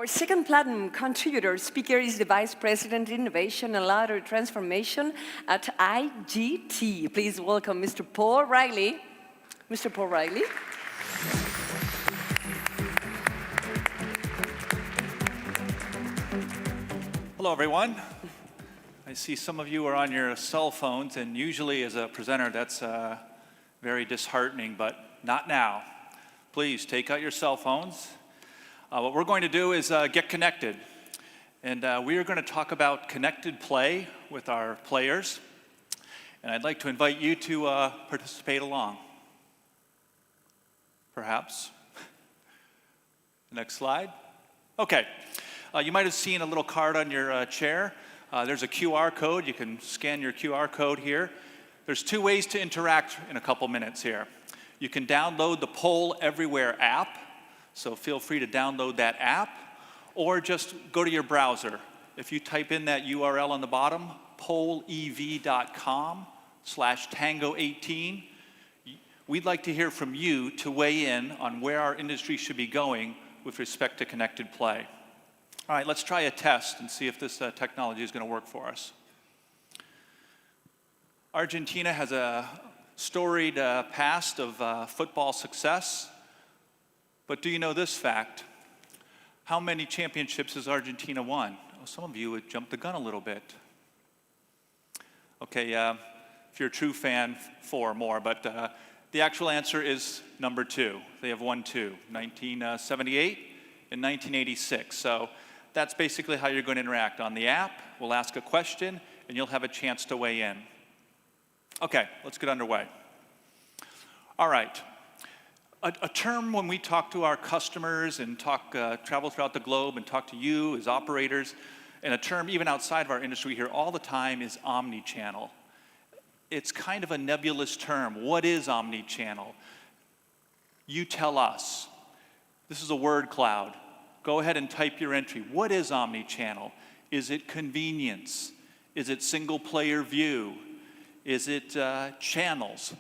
Our second platinum contributor speaker is the Vice President Innovation and Lateral Transformation at IGT. Please welcome Mr. Paul Riley. Mr. Paul Riley. Hello, everyone. I see some of you are on your cell phones, and usually as a presenter, that's very disheartening, but not now. Please take out your cell phones. What we're going to do is get connected. And we are going to talk about connected play with our players. And I'd like to invite you to participate along. Perhaps. Next slide. Okay. You might have seen a little card on your chair. There's a QR code. You can scan your QR code here. There's two ways to interact in a couple minutes here. You can download the Poll Everywhere app. So feel free to download that app, or just go to your browser. If you type in that URL on the bottom, pollev.com/tango18, we'd like to hear from you to weigh in on where our industry should be going with respect to connected play. All right, let's try a test and see if this technology is going to work for us. Argentina has a storied past of football success. But do you know this fact? How many championships has Argentina won? Oh, some of you would jump the gun a little bit. Okay, if you're a true fan, 4 more. But the actual answer is number 2. They have won 2, 1978 and 1986. So that's basically how you're going to interact. On the app, we'll ask a question, and you'll have a chance to weigh in. Okay, let's get underway. All right. A term when we talk to our customers and travel throughout the globe and talk to you as operators, and a term even outside of our industry here all the time is omni-channel. It's kind of a nebulous term. What is omni-channel? You tell us. This is a word cloud. Go ahead and type your entry. What is omni-channel? Is it convenience? Is it single player view? Is it channels?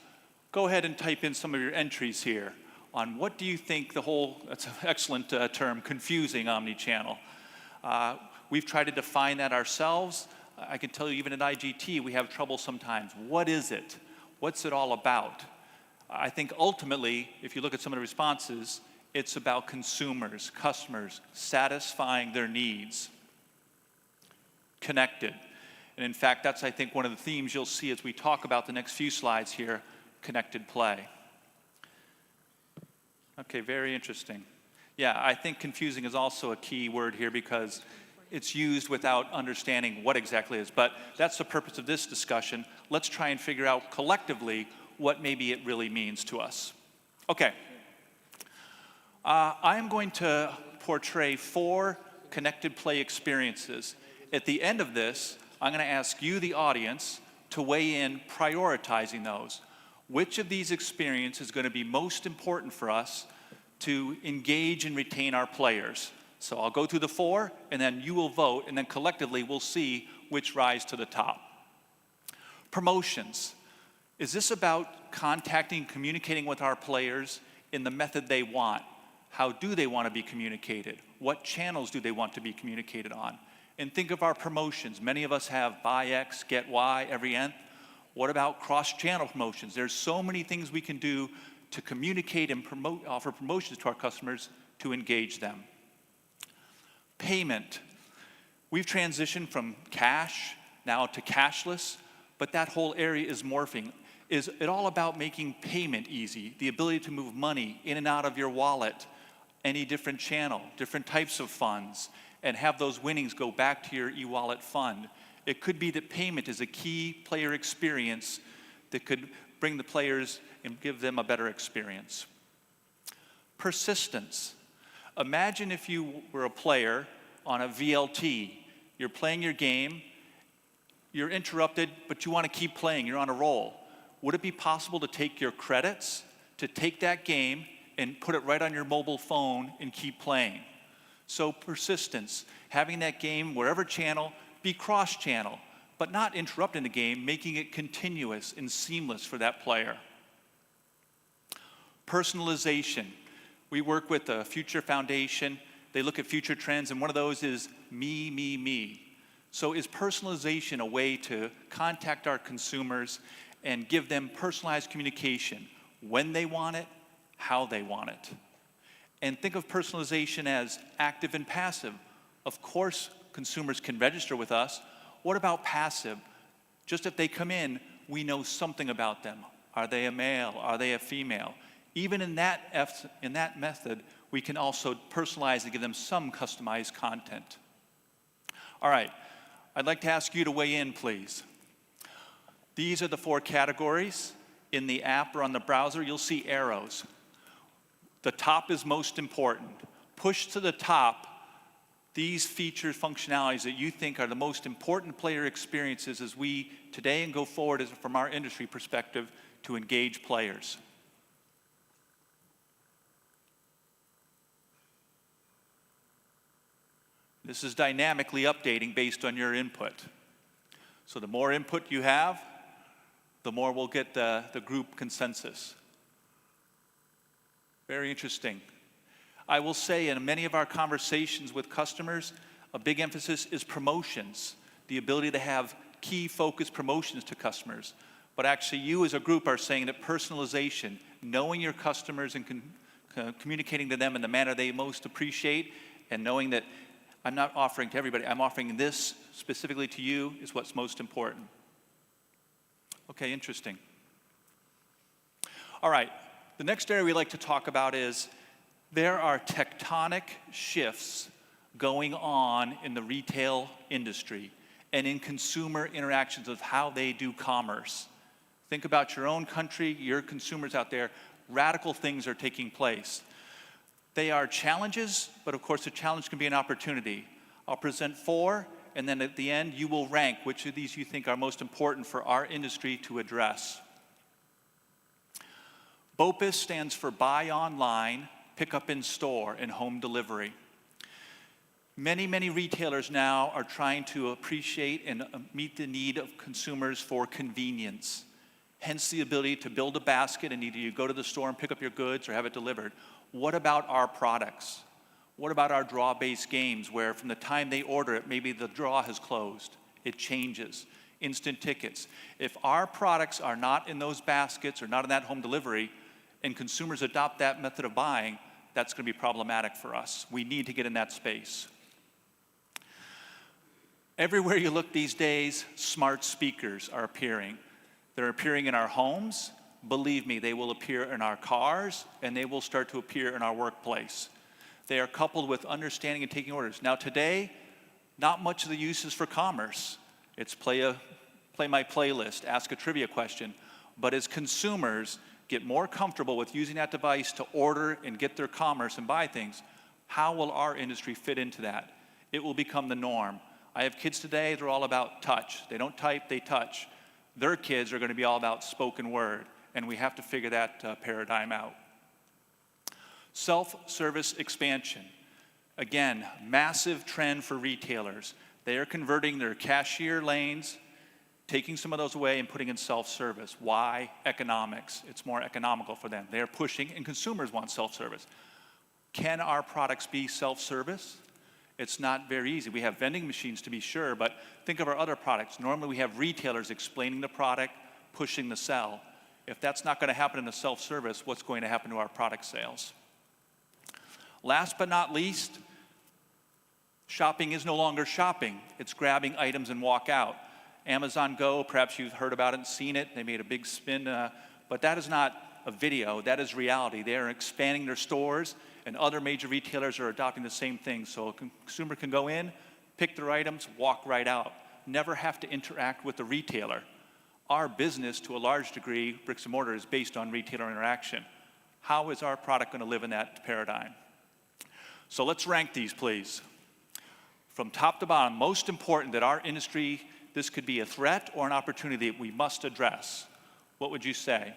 Go ahead and type in some of your entries here on what do you think that's an excellent term, confusing omni-channel. We've tried to define that ourselves. I can tell you even at IGT, we have trouble sometimes. What is it? What's it all about? I think ultimately, if you look at some of the responses, it's about consumers, customers, satisfying their needs. Connected. And in fact, that's, I think, one of the themes you'll see as we talk about the next few slides here, connected play. Okay, very interesting. Yeah, I think confusing is also a key word here because it's used without understanding what exactly it is. But that's the purpose of this discussion. Let's try and figure out collectively what maybe it really means to us. Okay. I'm going to portray 4 connected play experiences. At the end of this, I'm going to ask you, the audience, to weigh in prioritizing those. Which of these experiences is going to be most important for us to engage and retain our players? So I'll go through the 4, and then you will vote, and then collectively we'll see which rise to the top. Promotions. Is this about contacting, communicating with our players in the method they want? How do they want to be communicated? What channels do they want to be communicated on? And think of our promotions. Many of us have buy X, get Y every nth. What about cross-channel promotions? There's so many things we can do to communicate and offer promotions to our customers to engage them. Payment. We've transitioned from cash now to cashless, but that whole area is morphing. Is it all about making payment easy, the ability to move money in and out of your wallet, any different channel, different types of funds, and have those winnings go back to your e-wallet fund? It could be that payment is a key player experience that could bring the players and give them a better experience. Persistence. Imagine if you were a player on a VLT. You're playing your game, you're interrupted, but you want to keep playing, you're on a roll. Would it be possible to take your credits, to take that game and put it right on your mobile phone and keep playing? So persistence, having that game, wherever channel, be cross-channel, but not interrupting the game, making it continuous and seamless for that player. Personalization. We work with the Future Foundation They look at future trends, and one of those is me, me, me. So is personalization a way to contact our consumers and give them personalized communication when they want it, how they want it? And think of personalization as active and passive. Of course, consumers can register with us. What about passive? Just if they come in, we know something about them. Are they a male? Are they a female? Even in that method, we can also personalize and give them some customized content. All right, I'd like to ask you to weigh in, please. These are the 4 categories. In the app or on the browser, you'll see arrows. The top is most important. Push to the top these features, functionalities that you think are the most important player experiences as we today and go forward from our industry perspective to engage players. This is dynamically updating based on your input. So the more input you have, the more we'll get the group consensus. Very interesting. I will say in many of our conversations with customers, a big emphasis is promotions, the ability to have key focused promotions to customers. But actually you as a group are saying that personalization, knowing your customers and communicating to them in the manner they most appreciate, and knowing that I'm not offering to everybody, I'm offering this specifically to you, is what's most important. Okay, interesting. All right, the next area we like to talk about is there are tectonic shifts going on in the retail industry and in consumer interactions of how they do commerce. Think about your own country, your consumers out there. Radical things are taking place. They are challenges, but of course the challenge can be an opportunity. I'll present 4, and then at the end you will rank which of these you think are most important for our industry to address. BOPIS stands for Buy Online, Pick Up in Store, and Home Delivery. Many, many retailers now are trying to appreciate and meet the need of consumers for convenience. Hence the ability to build a basket and either you go to the store and pick up your goods or have it delivered. What about our products? What about our draw-based games where from the time they order it, maybe the draw has closed, it changes, instant tickets. If our products are not in those baskets or not in that home delivery and consumers adopt that method of buying, that's going to be problematic for us. We need to get in that space. Everywhere you look these days, smart speakers are appearing. They're appearing in our homes. Believe me, they will appear in our cars, and they will start to appear in our workplace. They are coupled with understanding and taking orders. Now today, not much of the use is for commerce. It's play my playlist, ask a trivia question. But as consumers get more comfortable with using that device to order and get their commerce and buy things, how will our industry fit into that? It will become the norm. I have kids today, they're all about touch. They don't type, they touch. Their kids are going to be all about spoken word, and we have to figure that paradigm out. Self-service expansion. Again, massive trend for retailers. They are converting their cashier lanes, taking some of those away and putting in self-service. Why? Economics. It's more economical for them. They are pushing, and consumers want self-service. Can our products be self-service? It's not very easy. We have vending machines to be sure, but think of our other products. Normally we have retailers explaining the product, pushing the sell. If that's not going to happen in a self-service, what's going to happen to our product sales? Last but not least, shopping is no longer shopping. It's grabbing items and walk out. Amazon Go, perhaps you've heard about it and seen it. They made a big spin, but that is not a video. That is reality. They are expanding their stores, and other major retailers are adopting the same thing. So a consumer can go in, pick their items, walk right out. Never have to interact with the retailer. Our business, to a large degree, bricks and mortar, is based on retailer interaction. How is our product going to live in that paradigm? So let's rank these, please. From top to bottom, most important that our industry, this could be a threat or an opportunity that we must address. What would you say?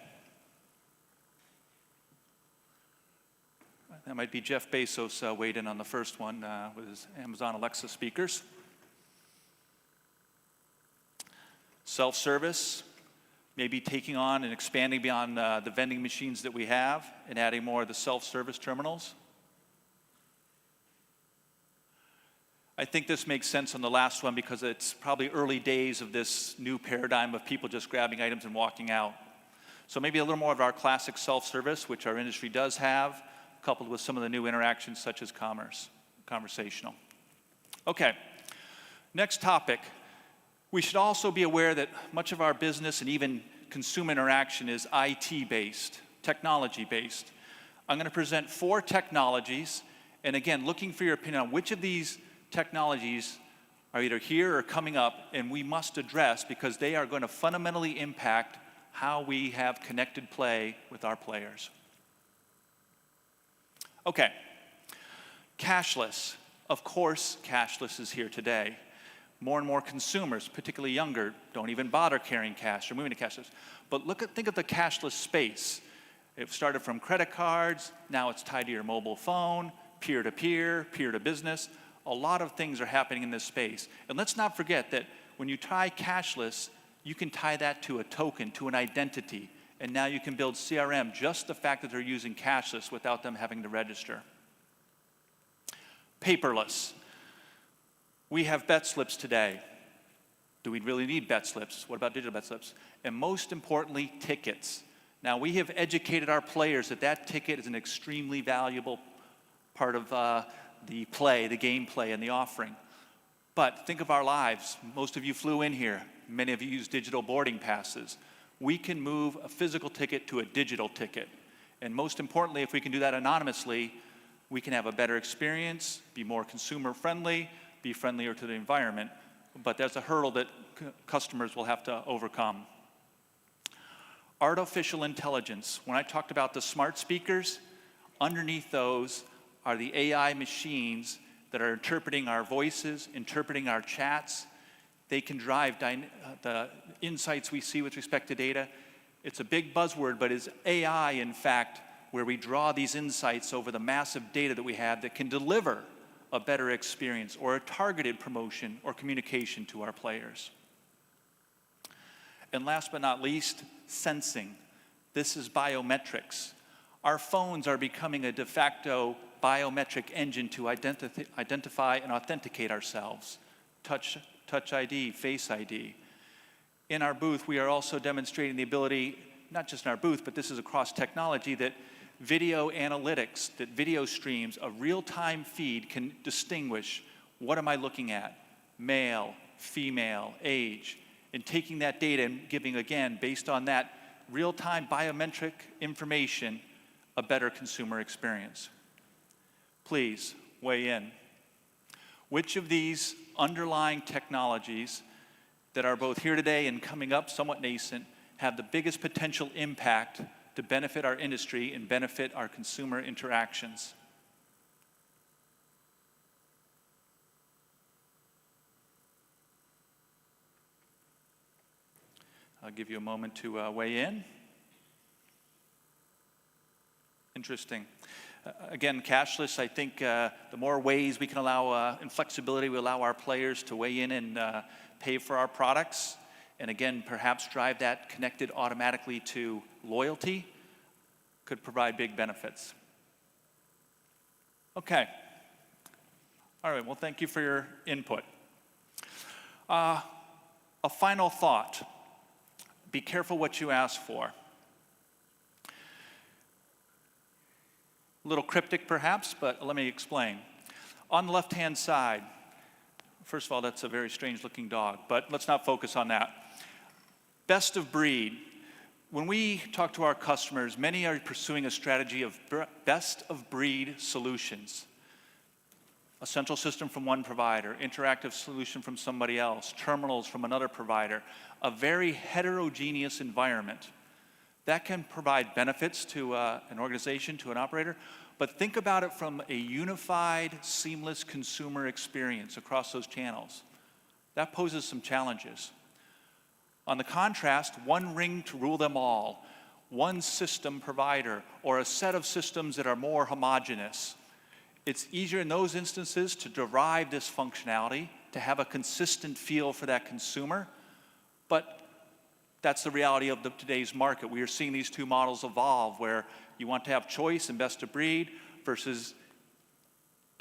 That might be Jeff Bezos weighed in on the first one with his Amazon Alexa speakers. Self-service, maybe taking on and expanding beyond the vending machines that we have and adding more of the self-service terminals. I think this makes sense on the last one because it's probably early days of this new paradigm of people just grabbing items and walking out. So maybe a little more of our classic self-service, which our industry does have, coupled with some of the new interactions such as conversational. Okay, next topic. We should also be aware that much of our business and even consumer interaction is IT-based, technology-based. I'm going to present 4 technologies, and again, looking for your opinion on which of these technologies are either here or coming up, and we must address because they are going to fundamentally impact how we have connected play with our players. Okay, cashless. Of course, cashless is here today. More and more consumers, particularly younger, don't even bother carrying cash or moving to cashless. But think of the cashless space. It started from credit cards, now it's tied to your mobile phone, peer-to-peer, peer-to-business. A lot of things are happening in this space. And let's not forget that when you tie cashless, you can tie that to a token, to an identity. And now you can build CRM, just the fact that they're using cashless without them having to register. Paperless. We have bet slips today. Do we really need bet slips? What about digital bet slips? And most importantly, tickets. Now, we have educated our players that that ticket is an extremely valuable part of the play, the gameplay, and the offering. But think of our lives. Most of you flew in here. Many of you use digital boarding passes. We can move a physical ticket to a digital ticket. And most importantly, if we can do that anonymously, we can have a better experience, be more consumer-friendly, be friendlier to the environment. But there's a hurdle that customers will have to overcome. Artificial intelligence. When I talked about the smart speakers, underneath those are the AI machines that are interpreting our voices, interpreting our chats. They can drive the insights we see with respect to data. It's a big buzzword, but is AI, in fact, where we draw these insights over the massive data that we have that can deliver a better experience or a targeted promotion or communication to our players. And last but not least, sensing. This is biometrics. Our phones are becoming a de facto biometric engine to identify and authenticate ourselves. Touch ID, Face ID. In our booth, we are also demonstrating the ability, not just in our booth, but this is across technology, that video analytics, that video streams, a real-time feed can distinguish what am I looking at, male, female, age, and taking that data and giving, again, based on that real-time biometric information, a better consumer experience. Please weigh in. Which of these underlying technologies that are both here today and coming up somewhat nascent have the biggest potential impact to benefit our industry and benefit our consumer interactions? I'll give you a moment to weigh in. Interesting. Again, cashless, I think the more ways we can allow and flexibility we allow our players to weigh in and pay for our products, and again, perhaps drive that connected automatically to loyalty, could provide big benefits. Okay. All right, well, thank you for your input. A final thought. Be careful what you ask for. A little cryptic perhaps, but let me explain. On the left-hand side, first of all, that's a very strange-looking dog, but let's not focus on that. Best of breed. When we talk to our customers, many are pursuing a strategy of best-of-breed solutions. A central system from one provider, interactive solution from somebody else, terminals from another provider, a very heterogeneous environment. That can provide benefits to an organization, to an operator, but think about it from a unified, seamless consumer experience across those channels. That poses some challenges. On the contrast, one ring to rule them all, one system provider, or a set of systems that are more homogeneous. It's easier in those instances to derive this functionality, to have a consistent feel for that consumer, but that's the reality of today's market. We are seeing these two models evolve where you want to have choice and best of breed versus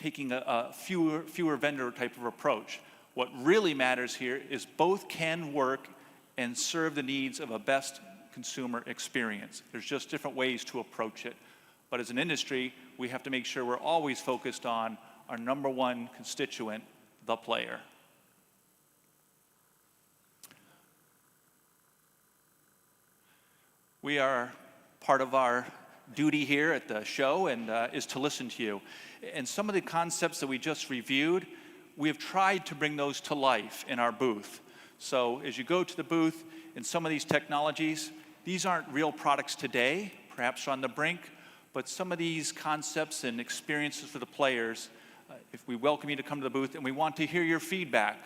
taking a fewer vendor type of approach. What really matters here is both can work and serve the needs of a best consumer experience. There's just different ways to approach it. But as an industry, we have to make sure we're always focused on our number one constituent, the player. We are, part of our duty here at the show and is to listen to you. And some of the concepts that we just reviewed, we have tried to bring those to life in our booth. So as you go to the booth, in some of these technologies, these aren't real products today, perhaps on the brink, but some of these concepts and experiences for the players, if we welcome you to come to the booth and we want to hear your feedback,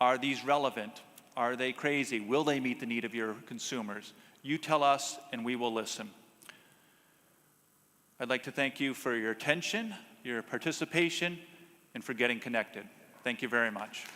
are these relevant? Are they crazy? Will they meet the need of your consumers? You tell us and we will listen. I'd like to thank you for your attention, your participation, and for getting connected. Thank you very much.